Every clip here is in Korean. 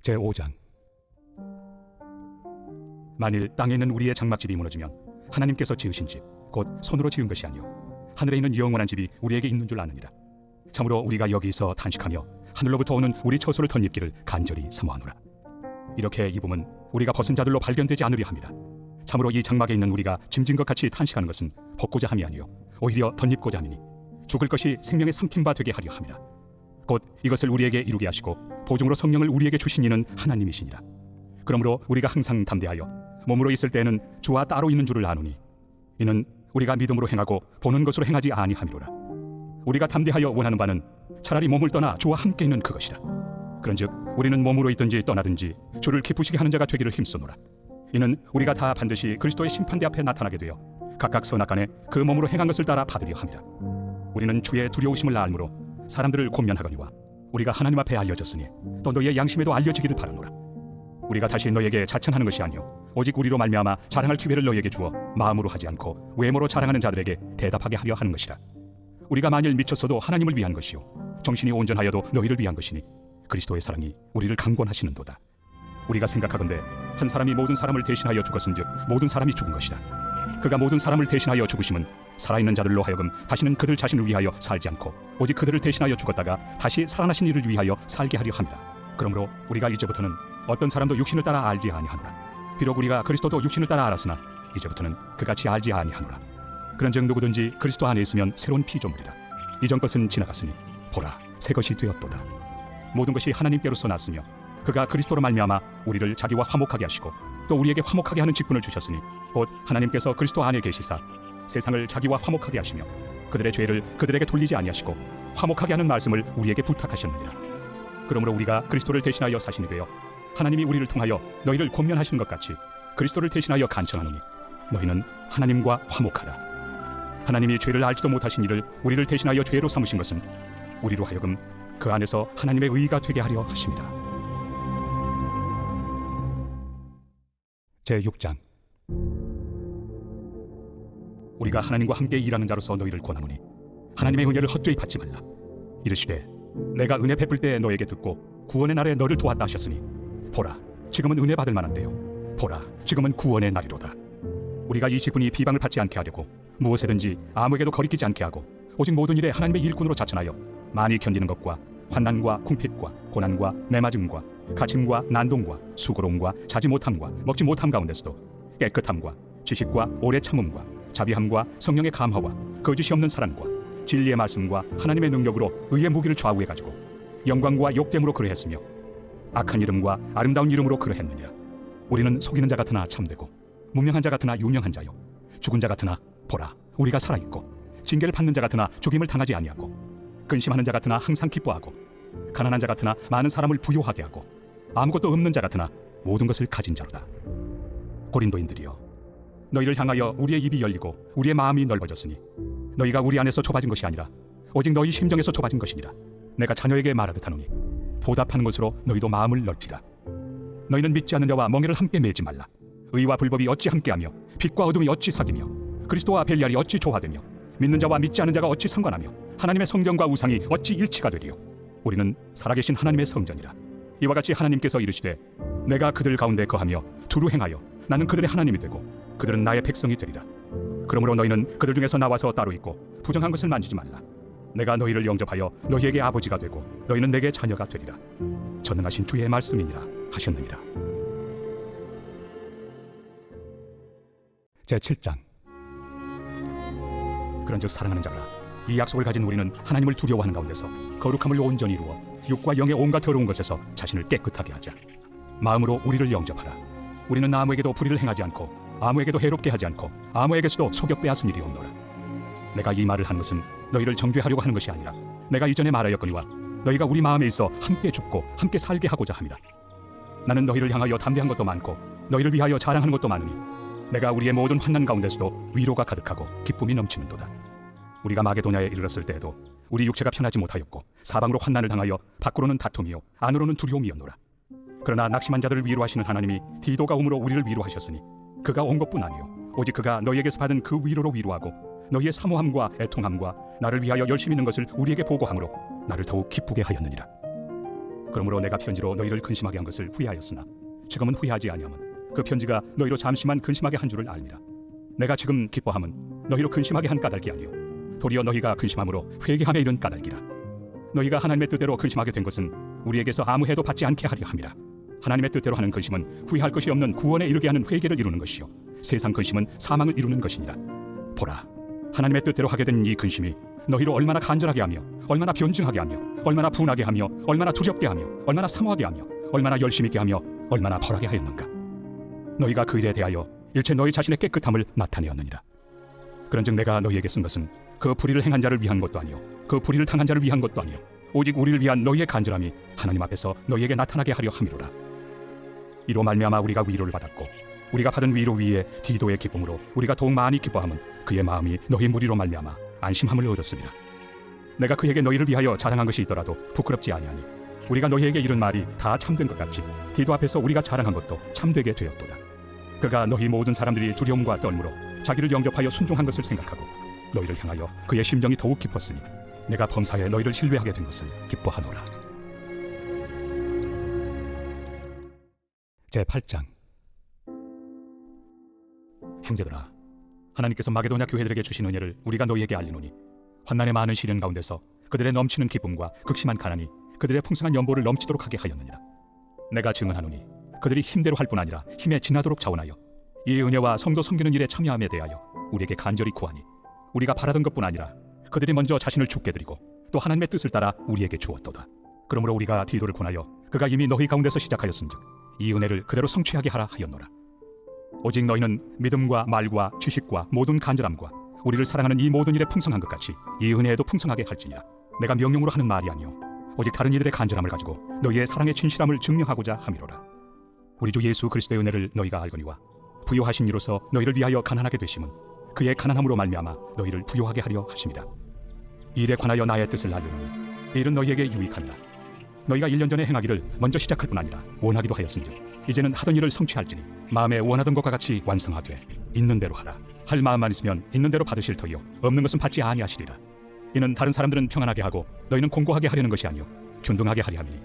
제5장. 만일 땅에 있는 우리의 장막집이 무너지면 하나님께서 지으신 집 곧 손으로 지은 것이 아니요 하늘에 있는 영원한 집이 우리에게 있는 줄 아느니라. 참으로 우리가 여기서 탄식하며 하늘로부터 오는 우리 처소를 덧입기를 간절히 사모하노라. 이렇게 입음은 우리가 벗은 자들로 발견되지 않으려 함이라. 참으로 이 장막에 있는 우리가 짐진 것 같이 탄식하는 것은 벗고자 함이 아니요 오히려 덧입고자 함이니 죽을 것이 생명의 삼킨 바 되게 하려 함이라. 곧 이것을 우리에게 이루게 하시고 보증으로 성령을 우리에게 주신 이는 하나님이시니라. 그러므로 우리가 항상 담대하여 몸으로 있을 때에는 주와 따로 있는 줄을 아노니 이는 우리가 믿음으로 행하고 보는 것으로 행하지 아니함이로라. 우리가 담대하여 원하는 바는 차라리 몸을 떠나 주와 함께 있는 그것이라. 그런즉 우리는 몸으로 있든지 떠나든지 주를 기쁘시게 하는 자가 되기를 힘쓰노라. 이는 우리가 다 반드시 그리스도의 심판대 앞에 나타나게 되어 각각 선악간에 그 몸으로 행한 것을 따라 받으려 함이라. 우리는 주의 두려우심을 알므로 사람들을 권면하거니와 우리가 하나님 앞에 알려졌으니 또 너희의 양심에도 알려지기를 바라노라. 우리가 다시 너희에게 자천하는 것이 아니요 오직 우리로 말미암아 자랑할 기회를 너희에게 주어 마음으로 하지 않고 외모로 자랑하는 자들에게 대답하게 하려 하는 것이라. 우리가 만일 미쳤어도 하나님을 위한 것이요 정신이 온전하여도 너희를 위한 것이니 그리스도의 사랑이 우리를 강권하시는도다. 우리가 생각하건대 한 사람이 모든 사람을 대신하여 죽었은즉 모든 사람이 죽은 것이라. 그가 모든 사람을 대신하여 죽으심은 살아있는 자들로 하여금 다시는 그들 자신을 위하여 살지 않고 오직 그들을 대신하여 죽었다가 다시 살아나신 이를 위하여 살게 하려 함이라. 그러므로 우리가 이제부터는 어떤 사람도 육신을 따라 알지 아니하노라. 비록 우리가 그리스도도 육신을 따라 알았으나 이제부터는 그같이 알지 아니하노라. 그런즉 누구든지 그리스도 안에 있으면 새로운 피조물이라. 이전 것은 지나갔으니 보라 새 것이 되었도다. 모든 것이 하나님께로서 났으며 그가 그리스도로 말미암아 우리를 자기와 화목하게 하시고 또 우리에게 화목하게 하는 직분을 주셨으니 곧 하나님께서 그리스도 안에 계시사 세상을 자기와 화목하게 하시며 그들의 죄를 그들에게 돌리지 아니하시고 화목하게 하는 말씀을 우리에게 부탁하셨느니라. 그러므로 우리가 그리스도를 대신하여 사신이 되어 하나님이 우리를 통하여 너희를 권면하시는 것 같이 그리스도를 대신하여 간청하노니 너희는 하나님과 화목하라. 하나님이 죄를 알지도 못하신 이를 우리를 대신하여 죄로 삼으신 것은 우리로 하여금 그 안에서 하나님의 의가 되게 하려 하심이라. 제6장. 우리가 하나님과 함께 일하는 자로서 너희를 권하노니 하나님의 은혜를 헛되이 받지 말라. 이르시되 내가 은혜 베풀 때 너에게 듣고 구원의 날에 너를 도왔다 하셨으니 보라 지금은 은혜 받을 만한 때요 보라 지금은 구원의 날이로다. 우리가 이 직분이 비방을 받지 않게 하려고 무엇에든지 아무에게도 거리끼지 않게 하고 오직 모든 일에 하나님의 일꾼으로 자천하여 많이 견디는 것과 환난과 궁핍과 고난과 매맞음과 갇힘과 난동과 수고로움과 자지 못함과 먹지 못함 가운데서도 깨끗함과 지식과 오래 참음과 자비함과 성령의 감화와 거짓이 없는 사랑과 진리의 말씀과 하나님의 능력으로 의의 무기를 좌우해 가지고 영광과 욕됨으로 그러했으며 악한 이름과 아름다운 이름으로 그러했느니라. 우리는 속이는 자 같으나 참되고 무명한 자 같으나 유명한 자요 죽은 자 같으나 보라 우리가 살아있고 징계를 받는 자 같으나 죽임을 당하지 아니하고 근심하는 자 같으나 항상 기뻐하고 가난한 자 같으나 많은 사람을 부요하게 하고 아무것도 없는 자 같으나 모든 것을 가진 자로다. 고린도인들이여 너희를 향하여 우리의 입이 열리고 우리의 마음이 넓어졌으니 너희가 우리 안에서 좁아진 것이 아니라 오직 너희 심정에서 좁아진 것이니라. 내가 자녀에게 말하듯 하노니 보답하는 것으로 너희도 마음을 넓히라. 너희는 믿지 않는 자와 멍에를 함께 매지 말라. 의와 불법이 어찌 함께하며 빛과 어둠이 어찌 사귀며 그리스도와 벨리알이 어찌 조화되며 믿는 자와 믿지 않는 자가 어찌 상관하며 하나님의 성전과 우상이 어찌 일치가 되리요. 우리는 살아계신 하나님의 성전이라. 이와 같이 하나님께서 이르시되 내가 그들 가운데 거하며 두루 행하여 나는 그들의 하나님이 되고 그들은 나의 백성이 되리라. 그러므로 너희는 그들 중에서 나와서 따로 있고 부정한 것을 만지지 말라. 내가 너희를 영접하여 너희에게 아버지가 되고 너희는 내게 자녀가 되리라. 전능하신 주의 말씀이니라 하셨느니라. 제7장. 그런즉 사랑하는 자들아 이 약속을 가진 우리는 하나님을 두려워하는 가운데서 거룩함을 온전히 이루어 육과 영의 온갖 더러운 것에서 자신을 깨끗하게 하자. 마음으로 우리를 영접하라. 우리는 아무에게도 불의를 행하지 않고 아무에게도 해롭게 하지 않고 아무에게서도 속여 빼앗은 일이 없노라. 내가 이 말을 하는 것은 너희를 정죄하려고 하는 것이 아니라 내가 이전에 말하였거니와 너희가 우리 마음에 있어 함께 죽고 함께 살게 하고자 함이라. 나는 너희를 향하여 담대한 것도 많고 너희를 위하여 자랑하는 것도 많으니 내가 우리의 모든 환난 가운데서도 위로가 가득하고 기쁨이 넘치는도다. 우리가 마게도냐에 이르렀을 때에도 우리 육체가 편하지 못하였고 사방으로 환난을 당하여 밖으로는 다툼이요 안으로는 두려움이었노라. 그러나 낙심한 자들을 위로하시는 하나님이 디도가 오므로 우리를 위로하셨으니 그가 온 것뿐 아니요 오직 그가 너희에게서 받은 그 위로로 위로하고 너희의 사모함과 애통함과 나를 위하여 열심히 있는 것을 우리에게 보고함으로 나를 더욱 기쁘게 하였느니라. 그러므로 내가 편지로 너희를 근심하게 한 것을 후회하였으나 지금은 후회하지 아니함은 그 편지가 너희로 잠시만 근심하게 한 줄을 알미라. 내가 지금 기뻐함은 너희로 근심하게 한 까닭이 아니요 도리어 너희가 근심함으로 회개함에 이른 까닭이라. 너희가 하나님의 뜻대로 근심하게 된 것은 우리에게서 아무 해도 받지 않게 하려 함이라. 하나님의 뜻대로 하는 근심은 후회할 것이 없는 구원에 이르게 하는 회개를 이루는 것이요 세상 근심은 사망을 이루는 것이니라. 보라, 하나님의 뜻대로 하게 된 이 근심이 너희로 얼마나 간절하게 하며 얼마나 변증하게 하며 얼마나 분하게 하며 얼마나 두렵게 하며 얼마나 사모하게 하며 얼마나 열심 있게 하며 얼마나 벌하게 하였는가. 너희가 그 일에 대하여 일체 너희 자신의 깨끗함을 나타내었느니라. 그런즉 내가 너희에게 쓴 것은 그 불의를 행한 자를 위한 것도 아니요 그 불의를 당한 자를 위한 것도 아니요 오직 우리를 위한 너희의 간절함이 하나님 앞에서 너희에게 나타나게 하려 함이로라. 이로 말미암아 우리가 위로를 받았고 우리가 받은 위로 위에 디도의 기쁨으로 우리가 더욱 많이 기뻐함은 그의 마음이 너희 무리로 말미암아 안심함을 얻었으리라. 내가 그에게 너희를 위하여 자랑한 것이 있더라도 부끄럽지 아니하니 우리가 너희에게 이른 말이 다 참된 것 같이 디도 앞에서 우리가 자랑한 것도 참되게 되었도다. 그가 너희 모든 사람들이 두려움과 떨므로 자기를 영접하여 순종한 것을 생각하고 너희를 향하여 그의 심정이 더욱 깊었으니 내가 범사에 너희를 신뢰하게 된 것을 기뻐하노라. 제8장. 형제들아, 하나님께서 마게도냐 교회들에게 주신 은혜를 우리가 너희에게 알리노니 환난의 많은 시련 가운데서 그들의 넘치는 기쁨과 극심한 가난이 그들의 풍성한 연보를 넘치도록 하게 하였느니라. 내가 증언하노니 그들이 힘대로 할 뿐 아니라 힘에 지나도록 자원하여 이 은혜와 성도 섬기는 일에 참여함에 대하여 우리에게 간절히 구하니 우리가 바라던 것뿐 아니라 그들이 먼저 자신을 죽게 드리고 또 하나님의 뜻을 따라 우리에게 주었도다. 그러므로 우리가 디도를 권하여 그가 이미 너희 가운데서 시작하였은즉 이 은혜를 그대로 성취하게 하라 하였노라. 오직 너희는 믿음과 말과 지식과 모든 간절함과 우리를 사랑하는 이 모든 일에 풍성한 것 같이 이 은혜에도 풍성하게 할지니라. 내가 명령으로 하는 말이 아니요 오직 다른 이들의 간절함을 가지고 너희의 사랑의 진실함을 증명하고자 함이로라. 우리 주 예수 그리스도의 은혜를 너희가 알거니와 부요하신 이로서 너희를 위하여 가난하게 되심은 그의 가난함으로 말미암아 너희를 부요하게 하려 하심이라. 이 일에 관하여 나의 뜻을 알려노니 이 일은 너희에게 유익하니라. 너희가 1년 전에 행하기를 먼저 시작할 뿐 아니라 원하기도 하였은즉 이제는 하던 일을 성취할지니 마음에 원하던 것과 같이 완성하되 있는 대로 하라. 할 마음만 있으면 있는 대로 받으실 터이요 없는 것은 받지 아니하시리라. 이는 다른 사람들은 평안하게 하고 너희는 공고하게 하려는 것이 아니요 균등하게 하려 함이니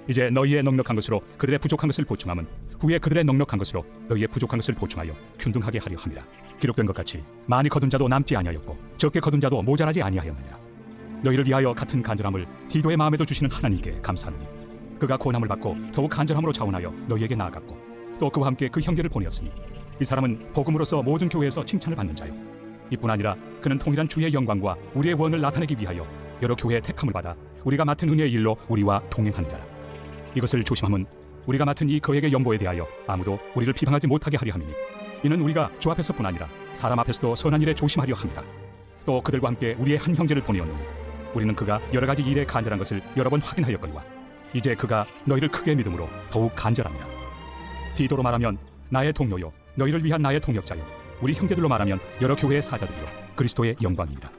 이제 너희의 넉넉한 것으로 그들의 부족한 것을 보충함은 후에 그들의 넉넉한 것으로 너희의 부족한 것을 보충하여 균등하게 하려 함이라. 기록된 것 같이 많이 거둔 자도 남지 아니하였고 적게 거둔 자도 모자라지 아니하였느니라. 너희를 위하여 같은 간절함을 디도의 마음에도 주시는 하나님께 감사하노니 그가 고난을 받고 더욱 간절함으로 자원하여 너희에게 나아갔고 또 그와 함께 그 형제를 보내었으니 이 사람은 복음으로서 모든 교회에서 칭찬을 받는 자요 이뿐 아니라 그는 통일한 주의 영광과 우리의 원을 나타내기 위하여 여러 교회의 택함을 받아 우리가 맡은 은혜의 일로 우리와 동행하는 자라. 이것을 조심함은 우리가 맡은 이 거액의 연보에 대하여 아무도 우리를 비방하지 못하게 하려 함이니 이는 우리가 주 앞에서뿐 아니라 사람 앞에서도 선한 일에 조심하려 함이라. 또 그들과 함께 우리의 한 형제를 보내었노니 우리는 그가 여러 가지 일에 간절한 것을 여러 번 확인하였거니와 이제 그가 너희를 크게 믿음으로 더욱 간절합니다. 디도로 말하면 나의 동료요 너희를 위한 나의 동역자요 우리 형제들로 말하면 여러 교회의 사자들이요 그리스도의 영광입니다.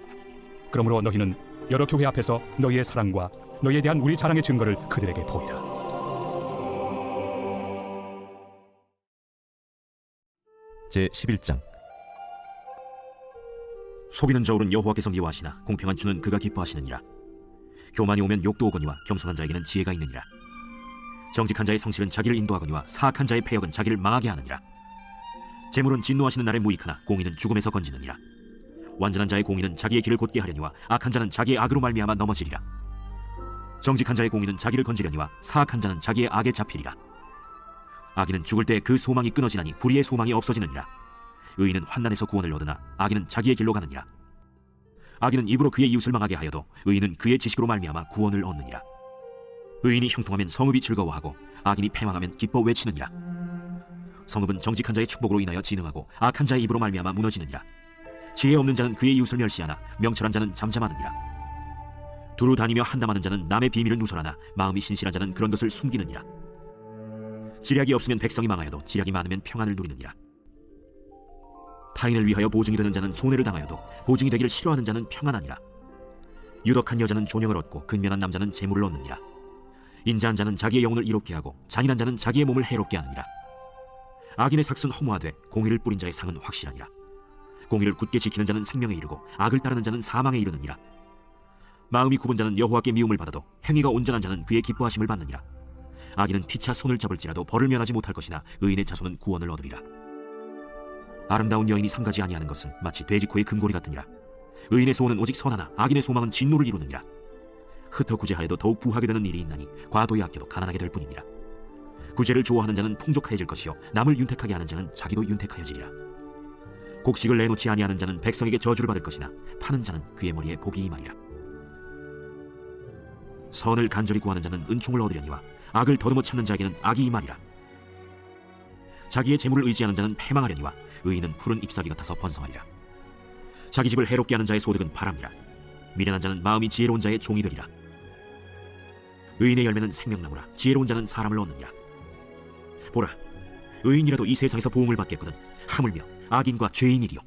그러므로 너희는 여러 교회 앞에서 너희의 사랑과 너희에 대한 우리 자랑의 증거를 그들에게 보이라. 제11장. 속이는 저울은 여호와께서 미워하시나 공평한 주는 그가 기뻐하시느니라. 교만이 오면 욕도 오거니와 겸손한 자에게는 지혜가 있느니라. 정직한 자의 성실은 자기를 인도하거니와 사악한 자의 패역은 자기를 망하게 하느니라. 재물은 진노하시는 날에 무익하나 공의는 죽음에서 건지느니라. 완전한 자의 공의는 자기의 길을 곧게 하려니와 악한 자는 자기의 악으로 말미암아 넘어지리라. 정직한 자의 공의는 자기를 건지려니와 사악한 자는 자기의 악에 잡히리라. 악인은 죽을 때 그 소망이 끊어지나니 불의의 소망이 없어지느니라. 의인은 환난에서 구원을 얻으나 악인은 자기의 길로 가느니라. 악인은 입으로 그의 이웃을 망하게 하여도 의인은 그의 지식으로 말미암아 구원을 얻느니라. 의인이 형통하면 성읍이 즐거워하고 악인이 패망하면 기뻐 외치느니라. 성읍은 정직한 자의 축복으로 인하여 진흥하고 악한 자의 입으로 말미암아 무너지느니라. 지혜 없는 자는 그의 이웃을 멸시하나 명철한 자는 잠잠하느니라. 두루 다니며 한담하는 자는 남의 비밀을 누설하나 마음이 신실한 자는 그런 것을 숨기느니라. 지략이 없으면 백성이 망하여도 지략이 많으면 평안을 누리느니라. 타인을 위하여 보증이 되는 자는 손해를 당하여도 보증이 되기를 싫어하는 자는 평안하니라. 유덕한 여자는 존영을 얻고 근면한 남자는 재물을 얻느니라. 인자한 자는 자기의 영혼을 이롭게 하고 잔인한 자는 자기의 몸을 해롭게 하느니라. 악인의 삭은 허무하되 공의를 뿌린 자의 상은 확실하니라. 공의를 굳게 지키는 자는 생명에 이르고 악을 따르는 자는 사망에 이르느니라. 마음이 굽은 자는 여호와께 미움을 받아도 행위가 온전한 자는 그의 기뻐하심을 받느니라. 악인은 피차 손을 잡을지라도 벌을 면하지 못할 것이나 의인의 자손은 구원을 얻으리라. 아름다운 여인이 상가지 아니하는 것은 마치 돼지코의 금고리 같으니라. 의인의 소원은 오직 선하나 악인의 소망은 진노를 이루느니라. 흩어 구제하여도 더욱 부하게 되는 일이 있나니 과도히 아껴도 가난하게 될 뿐이니라. 구제를 좋아하는 자는 풍족하여질 것이요 남을 윤택하게 하는 자는 자기도 윤택하여지리라. 곡식을 내놓지 아니하는 자는 백성에게 저주를 받을 것이나 파는 자는 그의 머리에 복이 임하리라. 선을 간절히 구하는 자는 은총을 얻으려니와 악을 더듬어 찾는 자에게는 악이 임하리라. 자기의 재물을 의지하는 자는 패망하려니와 의인은 푸른 잎사귀 같아서 번성하리라. 자기 집을 해롭게 하는 자의 소득은 바람이라. 미련한 자는 마음이 지혜로운 자의 종이 되리라. 의인의 열매는 생명나무라. 지혜로운 자는 사람을 얻느니라. 보라, 의인이라도 이 세상에서 보응을 받겠거든 하물며 악인과 죄인이리요